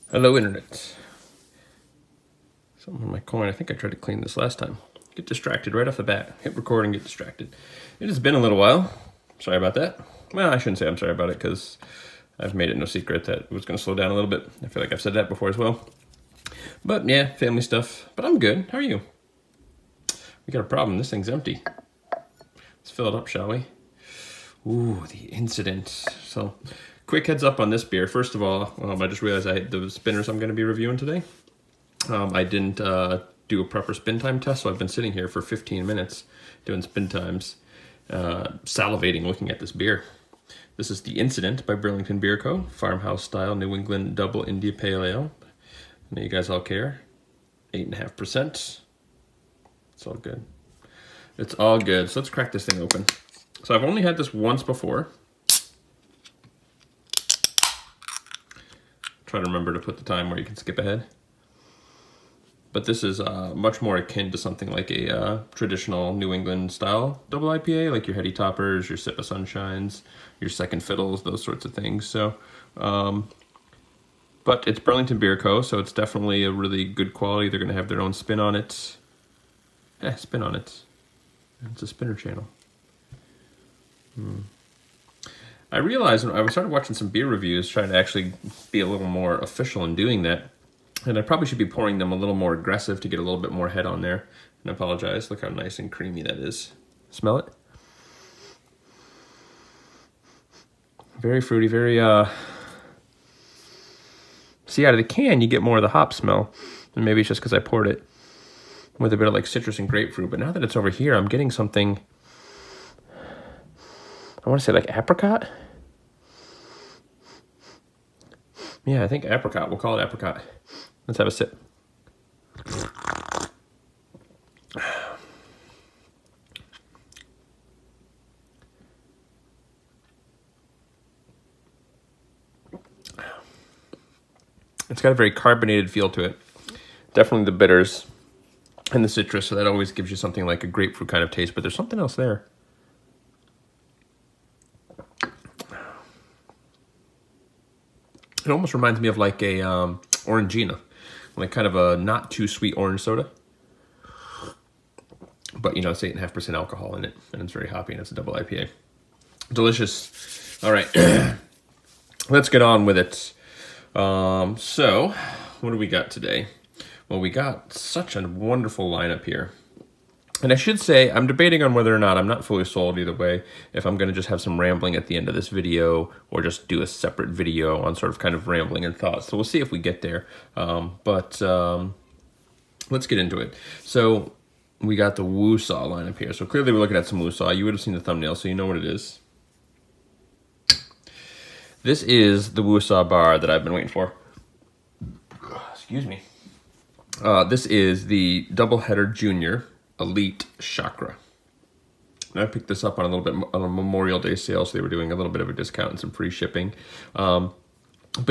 Hello, Internet. Something on my coin. I think I tried to clean this last time. Get distracted right off the bat. Hit record and get distracted. It has been a little while. Sorry about that. Well, I shouldn't say I'm sorry about it because I've made it no secret that it was going to slow down a little bit. I feel like I've said that before as well. But yeah, family stuff. But I'm good. How are you? We got a problem. This thing's empty. Let's fill it up, shall we? Ooh, the incident. So, quick heads up on this beer. First of all, I just realized I had the spinners I'm going to be reviewing today. I didn't do a proper spin time test, so I've been sitting here for 15 minutes doing spin times, salivating looking at this beer. This is The Incident by Burlington Beer Co. Farmhouse style New England Double India Pale Ale. I know you guys all care. 8.5%. It's all good. It's all good. So let's crack this thing open. So I've only had this once before. Try to remember to put the time where you can skip ahead. But this is much more akin to something like a traditional New England style double IPA, like your Heady Toppers, your Sip of Sunshines, your Second Fiddles, those sorts of things. So, but it's Burlington Beer Co., so it's definitely a really good quality. They're going to have their own spin on it. Spin on it. It's a spinner channel. I realized when I started watching some beer reviews, trying to actually be a little more official in doing that, and I probably should be pouring them a little more aggressive to get a little bit more head on there. And I apologize. Look how nice and creamy that is. Smell it? Very fruity, very, see, out of the can, you get more of the hop smell. And maybe it's just because I poured it with a bit of like citrus and grapefruit. But now that it's over here, I'm getting something, I want to say like apricot. Yeah, I think apricot. We'll call it apricot. Let's have a sip. It's got a very carbonated feel to it. Definitely the bitters and the citrus, so that always gives you something like a grapefruit kind of taste, but there's something else there. It almost reminds me of like a Orangina, like kind of a not too sweet orange soda. But you know, it's 8.5% alcohol in it, and it's very hoppy, and it's a double IPA. Delicious. All right, let's get on with it. So, what do we got today? Well, we got such a wonderful lineup here. And I should say, I'm debating on whether or not, I'm not fully sold either way, if I'm going to just have some rambling at the end of this video, or just do a separate video on sort of kind of rambling and thoughts. So we'll see if we get there. Let's get into it. So we got the WooSah lineup here. So clearly we're looking at some WooSah. You would have seen the thumbnail, so you know what it is. This is the WooSah bar that I've been waiting for. Excuse me. This is the Doubleheader Junior Elite Chakra. And I picked this up on a little bit on a Memorial Day sale, so they were doing a little bit of a discount and some free shipping. But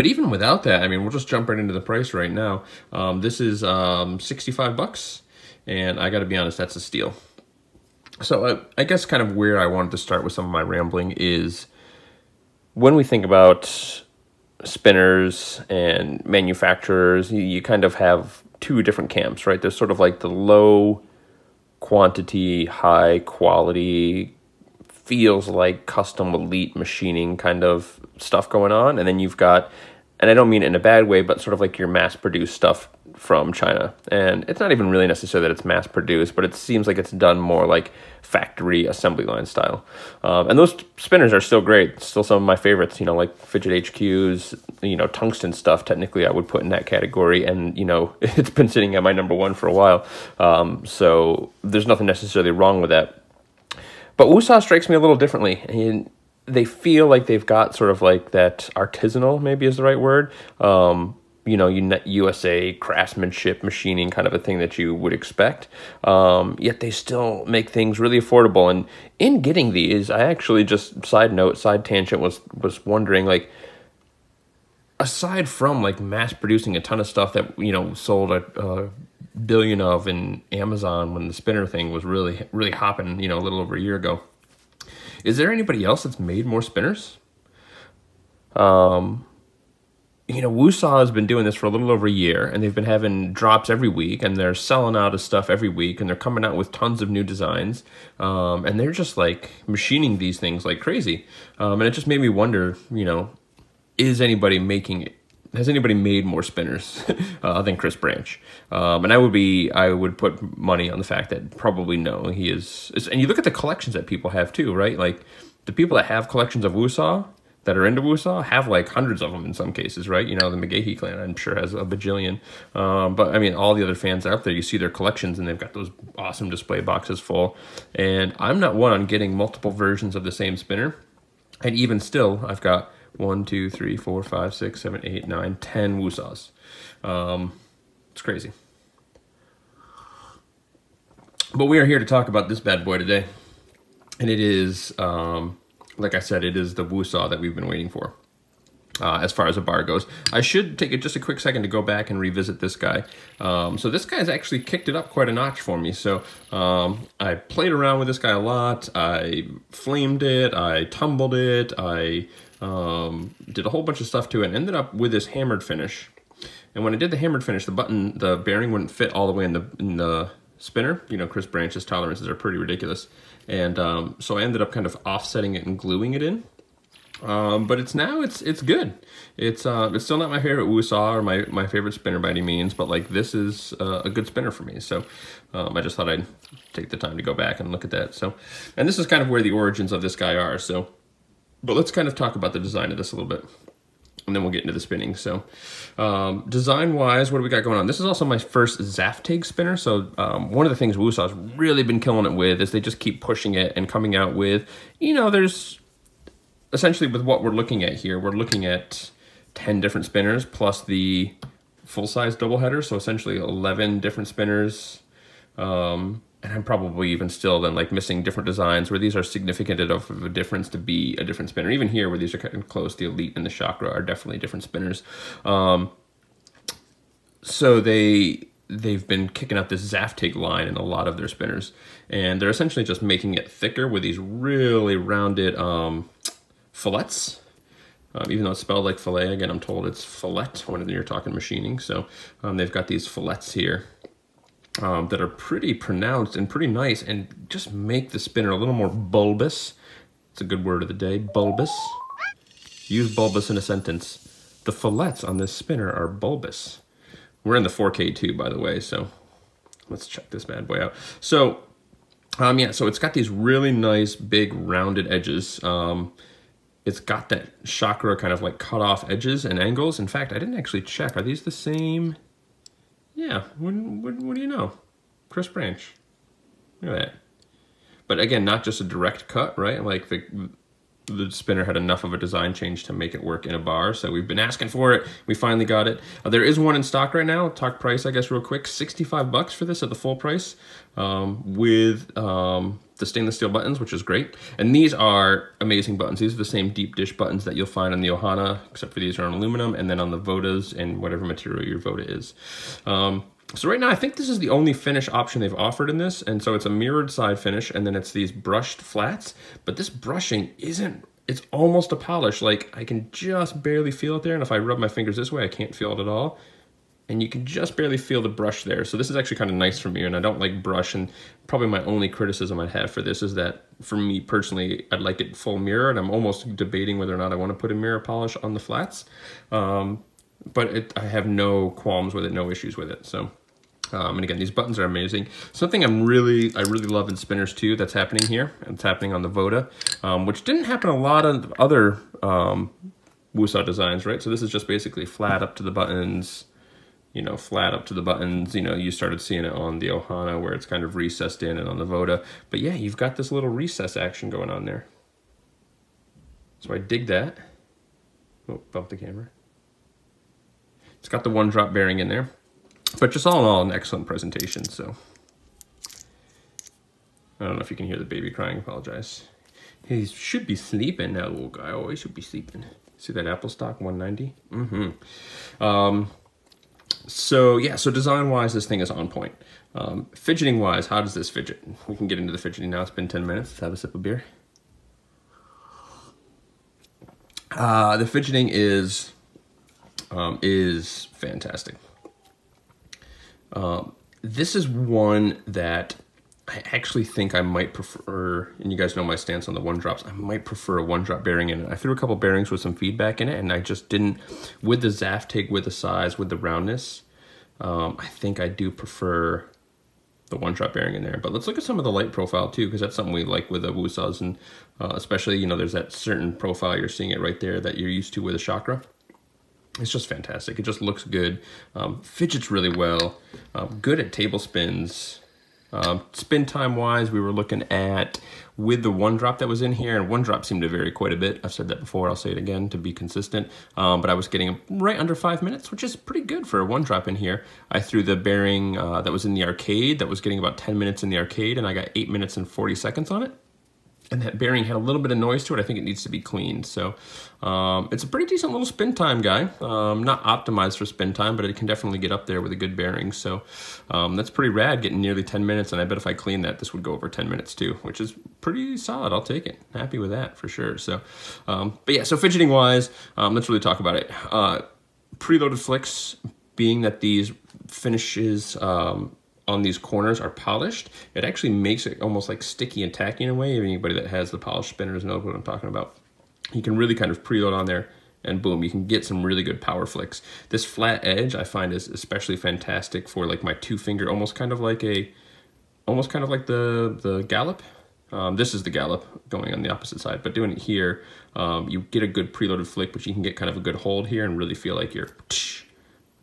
even without that, I mean, we'll just jump right into the price right now. This is 65 bucks, and I got to be honest, that's a steal. So I guess kind of where I wanted to start with some of my rambling is when we think about spinners and manufacturers, you kind of have two different camps, right? There's sort of like the low quantity, high quality, feels like custom elite machining kind of stuff going on. And then you've got, and I don't mean it in a bad way, but sort of like your mass produced stuff from China. And it's not even really necessarily that it's mass produced, but it seems like it's done more like factory assembly line style. And those spinners are still great. Still some of my favorites, you know, like Fidget HQs, you know, tungsten stuff, technically I would put in that category. And, you know, it's been sitting at my #1 for a while. So there's nothing necessarily wrong with that. But WooSah strikes me a little differently. And they feel like they've got sort of like that artisanal, maybe is the right word, you know, USA craftsmanship, machining kind of a thing that you would expect. Yet they still make things really affordable. And in getting these, I actually just, side note, side tangent, was wondering, like, aside from like mass producing a ton of stuff that, you know, sold a billion of in Amazon when the spinner thing was really hopping, you know, a little over a year ago, is there anybody else that's made more spinners? you know, WooSah has been doing this for a little over a year, and they've been having drops every week, and they're selling out of stuff every week, and they're coming out with tons of new designs, and they're just like machining these things like crazy. And it just made me wonder, you know, is anybody making it? Has anybody made more spinners than Chris Branch? And I would put money on the fact that probably no, he is. And you look at the collections that people have too, right? Like the people that have collections of WooSah, that are into WooSah, have like hundreds of them in some cases, right? You know, the McGahee clan, I'm sure, has a bajillion. But I mean, all the other fans out there, you see their collections and they've got those awesome display boxes full. And I'm not one on getting multiple versions of the same spinner. And even still, I've got 1, 2, 3, 4, 5, 6, 7, 8, 9, 10 WooSahs. It's crazy. But we are here to talk about this bad boy today. And it is, like I said, it is the WooSah that we've been waiting for. As far as a bar goes, I should take just a quick second to go back and revisit this guy. So this guy's actually kicked it up quite a notch for me. So I played around with this guy a lot. I flamed it. I tumbled it. I did a whole bunch of stuff to it and ended up with this hammered finish. And when I did the hammered finish, the bearing wouldn't fit all the way in the spinner. You know, Chris Branch's tolerances are pretty ridiculous. And so I ended up kind of offsetting it and gluing it in. But it's good. It's still not my favorite WooSah or my favorite spinner by any means, but like this is a good spinner for me. So I just thought I'd take the time to go back and look at that. So, and this is kind of where the origins of this guy are. So, but let's kind of talk about the design of this a little bit, and then we'll get into the spinning. So design-wise, what do we got going on? This is also my first Zaftag spinner. So one of the things WooSah's really been killing it with is they just keep pushing it and coming out with, you know, there's essentially with what we're looking at here, we're looking at 10 different spinners plus the full-size double header. So essentially 11 different spinners. And I'm probably even still then like missing different designs where these are significant enough of a difference to be a different spinner. Even here where these are kind of close, the Elite and the Chakra are definitely different spinners. So they've been kicking out this Zaftag line in a lot of their spinners. And they're essentially just making it thicker with these really rounded fillets. Even though it's spelled like fillet, again, I'm told it's fillet when you're talking machining. So they've got these fillets here. That are pretty pronounced and pretty nice and just make the spinner a little more bulbous. It's a good word of the day, bulbous. Use bulbous in a sentence. The fillets on this spinner are bulbous. We're in the 4K too, by the way, so let's check this bad boy out. So, yeah, so it's got these really nice, big, rounded edges. It's got that Chakra kind of like cut off edges and angles. In fact, I didn't actually check. Are these the same? Yeah, what do you know? Chris Branch. Look at that. But again, not just a direct cut, right? Like the spinner had enough of a design change to make it work in a bar, so we've been asking for it. We finally got it. There is one in stock right now. Talk price, I guess, real quick. $65 for this at the full price with the stainless steel buttons, which is great. And these are amazing buttons. These are the same deep dish buttons that you'll find on the Ohana, except for these are on aluminum, and then on the Vodas and whatever material your Voda is. So right now, I think this is the only finish option they've offered in this, and so it's a mirrored side finish, and then it's these brushed flats, but this brushing it's almost a polish. Like, I can just barely feel it there, and if I rub my fingers this way, I can't feel it at all. And you can just barely feel the brush there. So this is actually kind of nice for me, and I don't like brush, and probably my only criticism I'd have for this is that, for me personally, I'd like it full mirror, and I'm almost debating whether or not I want to put a mirror polish on the flats. But I have no qualms with it, no issues with it. So, and again, these buttons are amazing. Something I really love in spinners too that's happening here, and it's happening on the Voda, which didn't happen a lot of other WooSah designs, right? So this is just basically flat up to the buttons, you know, flat up to the buttons. You know, you started seeing it on the Ohana where it's kind of recessed in, and on the Voda. But yeah, you've got this little recess action going on there. So I dig that. Oh, bump the camera. It's got the one drop bearing in there, but just all in all, an excellent presentation. So I don't know if you can hear the baby crying. Apologize. He should be sleeping now, little guy. Oh, he should be sleeping. See that Apple stock 190? So yeah, so design-wise, this thing is on point. Fidgeting-wise, how does this fidget? We can get into the fidgeting now. It's been 10 minutes. Let's have a sip of beer. The fidgeting is is fantastic. This is one that I actually think I might prefer, and you guys know my stance on the 1-drops, I might prefer a 1-drop bearing in it. I threw a couple bearings with some feedback in it, and I just didn't, with the Zaftig, with the size, with the roundness, I think I do prefer the 1-drop bearing in there. But let's look at some of the light profile too, because that's something we like with the WooSahs, and especially, you know, there's that certain profile, you're seeing it right there, that you're used to with a Chakra. It's just fantastic. It just looks good. Fidgets really well. Good at table spins. Spin time wise, we were looking at, with the 1-drop that was in here, and 1-drop seemed to vary quite a bit. I've said that before, I'll say it again to be consistent. But I was getting right under 5 minutes, which is pretty good for a 1-drop in here. I threw the bearing that was in the arcade, that was getting about 10 minutes in the arcade, and I got 8 minutes and 40 seconds on it. And that bearing had a little bit of noise to it. I think it needs to be cleaned. So it's a pretty decent little spin time guy. Not optimized for spin time, but it can definitely get up there with a good bearing. So that's pretty rad, getting nearly 10 minutes. And I bet if I clean that, this would go over 10 minutes too, which is pretty solid. I'll take it. Happy with that for sure. So, but yeah, so fidgeting wise, let's really talk about it. Preloaded flicks, being that these finishes on these corners are polished, it actually makes it almost like sticky and tacky in a way. Anybody that has the polished spinners knows what I'm talking about. You can really kind of preload on there, and boom, you can get some really good power flicks. This flat edge I find is especially fantastic for like my 2-finger, almost kind of like the gallop. This is the gallop going on the opposite side, but doing it here, you get a good preloaded flick, but you can get kind of a good hold here and really feel like you're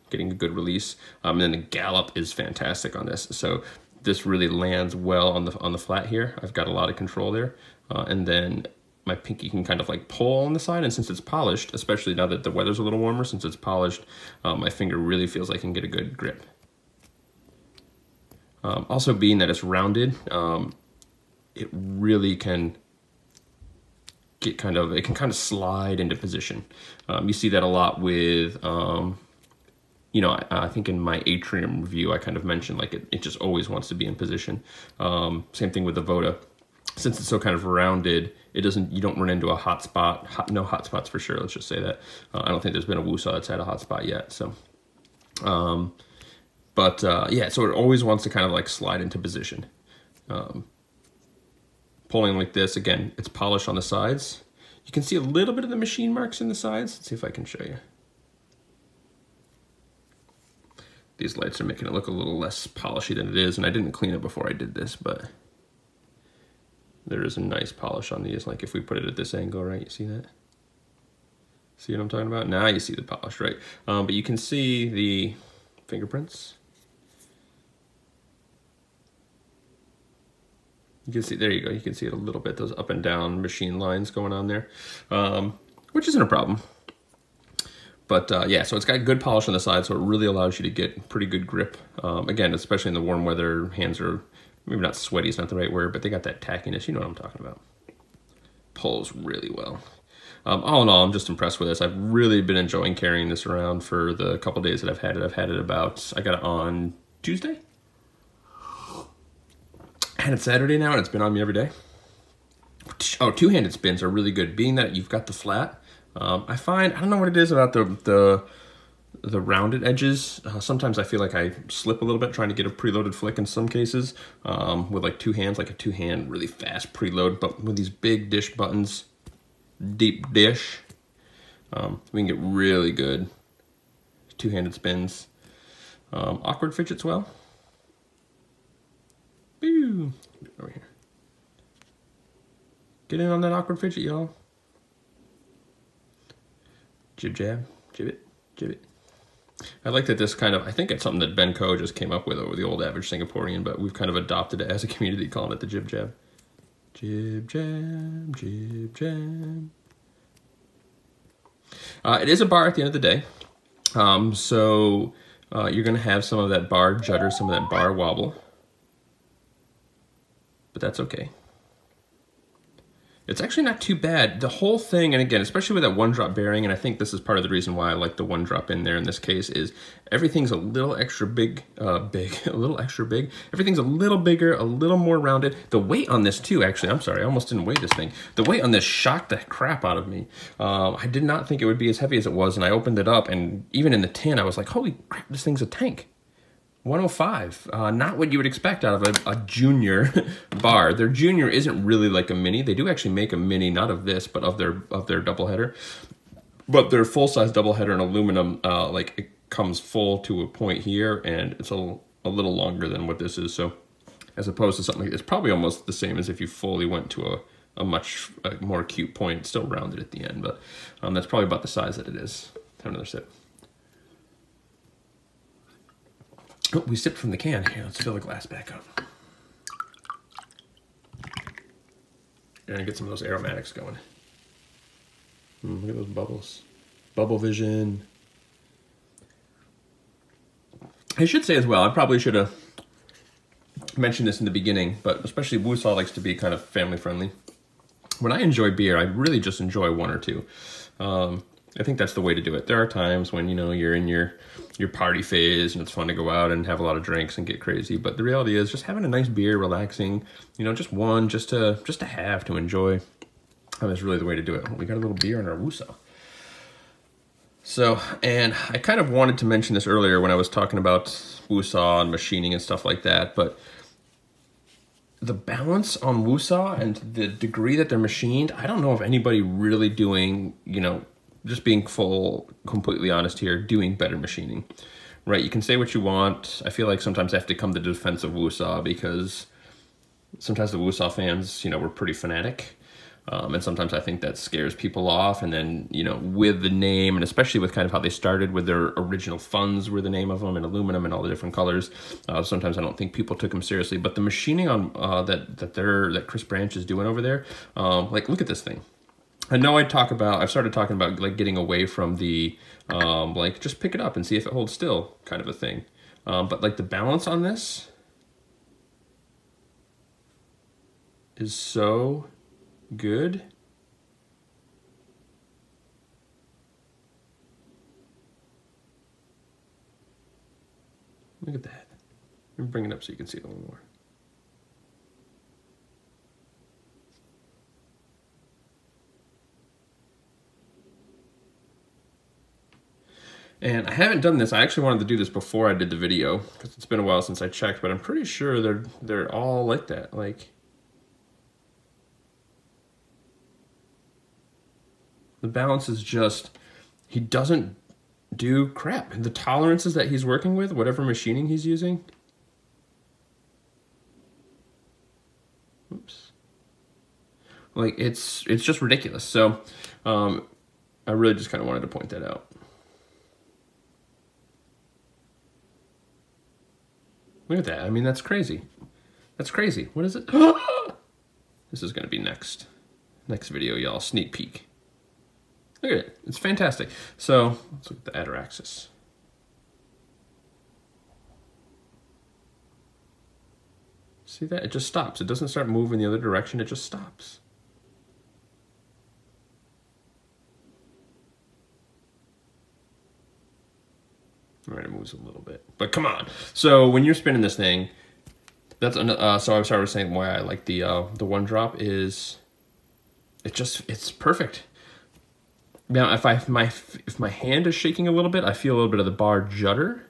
getting a good release. And then the gallop is fantastic on this. So this really lands well on the flat here. I've got a lot of control there. And then my pinky can kind of like pull on the side, and since it's polished, especially now that the weather's a little warmer, since it's polished, my finger really feels like I can get a good grip. Also being that it's rounded, it really can get it can kind of slide into position. You see that a lot with, you know, I think in my atrium review, I kind of mentioned like it just always wants to be in position. Same thing with the Voda. Since it's so kind of rounded, you don't run into a hot spot. No hot spots for sure, let's just say that. I don't think there's been a WooSah that's had a hot spot yet. So, yeah, so it always wants to kind of like slide into position. Pulling like this, again, it's polished on the sides. You can see a little bit of the machine marks in the sides. Let's see if I can show you. These lights are making it look a little less polishy than it is, and I didn't clean it before I did this, but there is a nice polish on these. Like if we put it at this angle, right, you see that? See what I'm talking about? Now you see the polish, right? But you can see the fingerprints. You can see, there you go, you can see it a little bit, those up and down machine lines going on there, which isn't a problem. But yeah, so it's got good polish on the side, so it really allows you to get pretty good grip. Again, especially in the warm weather, hands are, maybe not sweaty is not the right word, but they got that tackiness, you know what I'm talking about. Pulls really well. All in all, I'm just impressed with this. I've really been enjoying carrying this around for the couple days that I've had it. I've had it about, I got it on Tuesday. And it's Saturday now, and it's been on me every day. Oh, two-handed spins are really good. Being that you've got the flat, I find, I don't know what it is about the rounded edges. Sometimes I feel like I slip a little bit trying to get a preloaded flick in some cases with like two hands, like a two-hand really fast preload. But with these big dish buttons, deep dish, we can get really good two-handed spins. Awkward fidgets well. Boo. Over here. Get in on that awkward fidget, y'all. Jib jab, jib it, jib it. I like that this kind of, I think it's something that Ben Ko just came up with over the old average Singaporean, but we've kind of adopted it as a community, calling it the jib jab. Jib jab, jib jab. It is a bar at the end of the day. So you're gonna have some of that bar judder, some of that bar wobble. But that's okay. It's actually not too bad. The whole thing, and again, especially with that one drop bearing, and I think this is part of the reason why I like the one drop in there in this case, is everything's a little extra big, a little extra big. Everything's a little bigger, a little more rounded. The weight on this too, actually, I'm sorry, I almost didn't weigh this thing. The weight on this shocked the crap out of me. I did not think it would be as heavy as it was, and I opened it up, and even in the tin, I was like, holy crap, this thing's a tank. 105, not what you would expect out of a junior bar. Their junior isn't really like a mini. They do actually make a mini, not of this, but of their doubleheader. But their full-size doubleheader in aluminum, like it comes full to a point here, and it's a little longer than what this is. So as opposed to something, it's probably almost the same as if you fully went to a much more acute point. It's still rounded at the end, but that's probably about the size that it is. Have another sip. Oh, we sipped from the can. Here, let's fill the glass back up. And get some of those aromatics going. Look at those bubbles. Bubble vision. I should say as well, I probably should have mentioned this in the beginning, but especially WooSah likes to be kind of family friendly. When I enjoy beer, I really just enjoy one or two. I think that's the way to do it. There are times when, you know, you're in your party phase and it's fun to go out and have a lot of drinks and get crazy. But the reality is just having a nice beer, relaxing, you know, just one, just to have, to enjoy. That's really the way to do it. We got a little beer in our WooSah. So, and I kind of wanted to mention this earlier when I was talking about WooSah and machining and stuff like that, but the balance on WooSah and the degree that they're machined, I don't know of anybody really doing, you know, just being completely honest here, doing better machining, right? You can say what you want. I feel like sometimes I have to come to the defense of WooSah because sometimes the WooSah fans, you know, were pretty fanatic. And sometimes I think that scares people off. And then, you know, with the name, and especially with kind of how they started with their original funds were the name of them, and aluminum and all the different colors, sometimes I don't think people took them seriously. But the machining on that Chris Branch is doing over there, like, look at this thing. I know I've started talking about like getting away from the, like just pick it up and see if it holds still kind of a thing. But like the balance on this is so good. Look at that. Let me bring it up so you can see it a little more. And I haven't done this. I actually wanted to do this before I did the video because it's been a while since I checked, but I'm pretty sure they're all like that. Like, the balance is just, he doesn't do crap. The tolerances that he's working with, whatever machining he's using. Oops. Like, it's just ridiculous. So I really just kind of wanted to point that out. Look at that. I mean, that's crazy. That's crazy. What is it? This is going to be next video, y'all. Sneak peek. Look at it. It's fantastic. So let's look at the adder axis. See that? It just stops. It doesn't start moving the other direction. It just stops. All right, it moves a little bit, but come on. So when you're spinning this thing, that's so I started saying why I like the one drop is it's perfect. Now if my hand is shaking a little bit, I feel a little bit of the bar judder,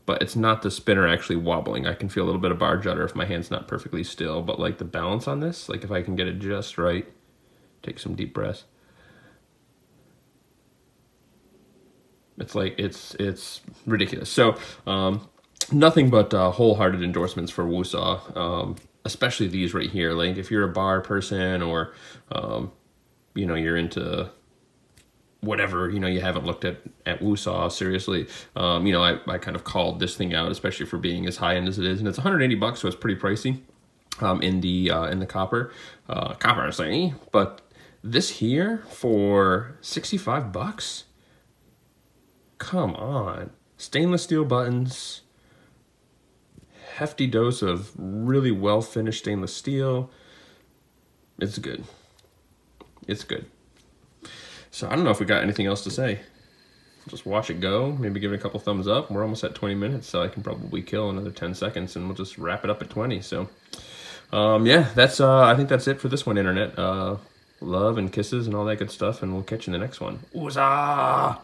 but it's not the spinner actually wobbling. I can feel a little bit of bar judder if my hand's not perfectly still, but like the balance on this, like if I can get it just right, take some deep breaths. It's like, it's ridiculous. So nothing but wholehearted endorsements for WooSah, especially these right here. Like if you're a bar person or, you know, you're into whatever, you know, you haven't looked at WooSah seriously. You know, I kind of called this thing out, especially for being as high end as it is. And it's 180 bucks, so it's pretty pricey in the copper. Copper, I'm saying, but this here for 65 bucks? Come on. Stainless steel buttons, hefty dose of really well finished stainless steel. It's good. It's good. So I don't know if we got anything else to say. Just watch it go, maybe give it a couple thumbs up. We're almost at 20 minutes, so I can probably kill another 10 seconds and we'll just wrap it up at 20. So yeah, that's I think that's it for this one, Internet. Love and kisses and all that good stuff, and we'll catch you in the next one. WooSah!